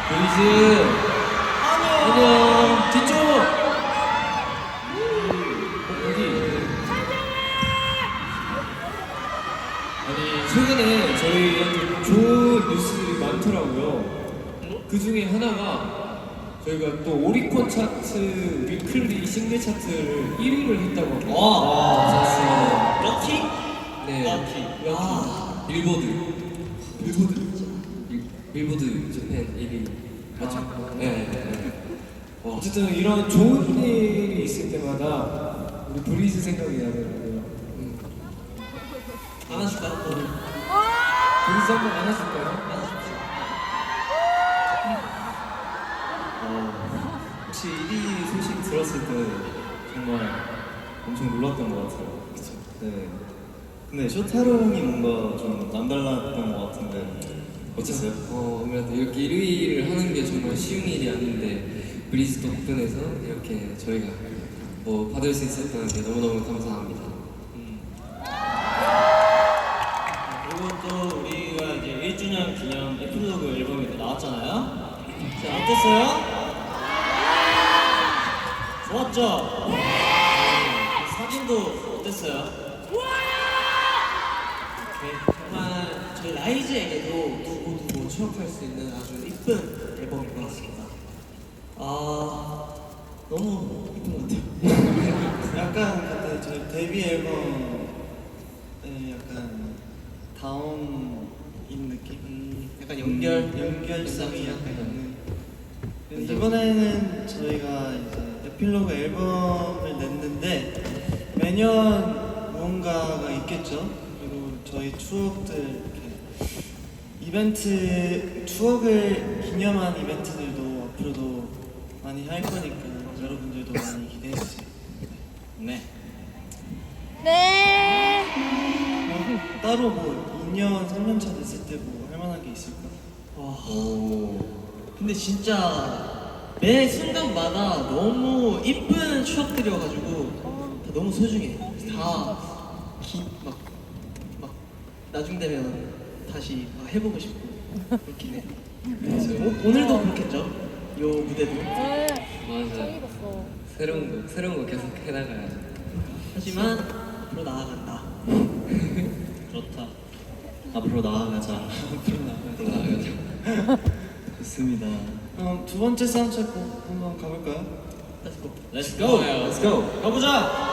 브리즈 안녕 뒤쪽 어디 아니 최근에 저희한테 좋은 뉴스들이 많더라고요. 그 중에 하나가 저희가 또 오리콘 차트 위클리 싱글 차트를 1위를 했다고 합니다. 와, 럭키? 네. 럭키. 아, 빌보드 재팬 1위 맞죠? 네. 어쨌든 이런 좋은 일이 있을 때마다 우리 브리즈 생각이 나더라고요. 안아줄까요? 브리즈 한번 안아줄까요? 혹시 1위 소식 들었을 때 정말 엄청 놀랐던 것 같아요. 그쵸? 네. 근데 쇼타롱이 뭔가 좀 남달랐던 것 같은데 어땠어요? 아무래도 이렇게 1위를 하는 게 정말 쉬운 일이 아닌데 브리즈 덕분에서 이렇게 저희가 뭐 받을 수 있었다는 게 너무너무 감사합니다. 그리고 또 우리가 이제 1주년 기념 에필로그 앨범이 나왔잖아요. 자, 어땠어요? 좋았죠? 사진도 어땠어요? 정말 저희 라이즈에게도 두고두고 추억할 수 있는 아주 이쁜 앨범인 것 같습니다. 아, 너무 이쁜 것 같아요. 약간 그때 저희 데뷔 앨범에 약간 다운인 느낌? 약간 연결성이 약간 있는. 그래서 이번에는 저희가 이제 에필로그 앨범을 냈는데 매년 무언가가 있겠죠. 그리고 저희 추억들 이렇게 이벤트 추억을 기념한 이벤트들도 앞으로도 많이 할 거니까 여러분들도 많이 기대해 주세요. 네. 네. 따로 뭐 2년, 3년 차 됐을 때 뭐 할 만한 게 있을까? 와, 근데 진짜 매 순간마다 너무 이쁜 추억들이어가지고 다 너무 소중해. 막 나중 되면 다시 막 해보고 싶고 그렇긴 해. 오늘도 그렇겠죠? 요 무대도. 네. 맞아요. 봤어. 새로운 거 계속 해나가야죠. 하지만 앞으로 나아간다. 그렇다. 앞으로 나아가자. 앞으로 나아가자. 좋습니다. 그럼 두 번째 사운드체크 한번 가볼까요? Let's go. Let's go. 가보자.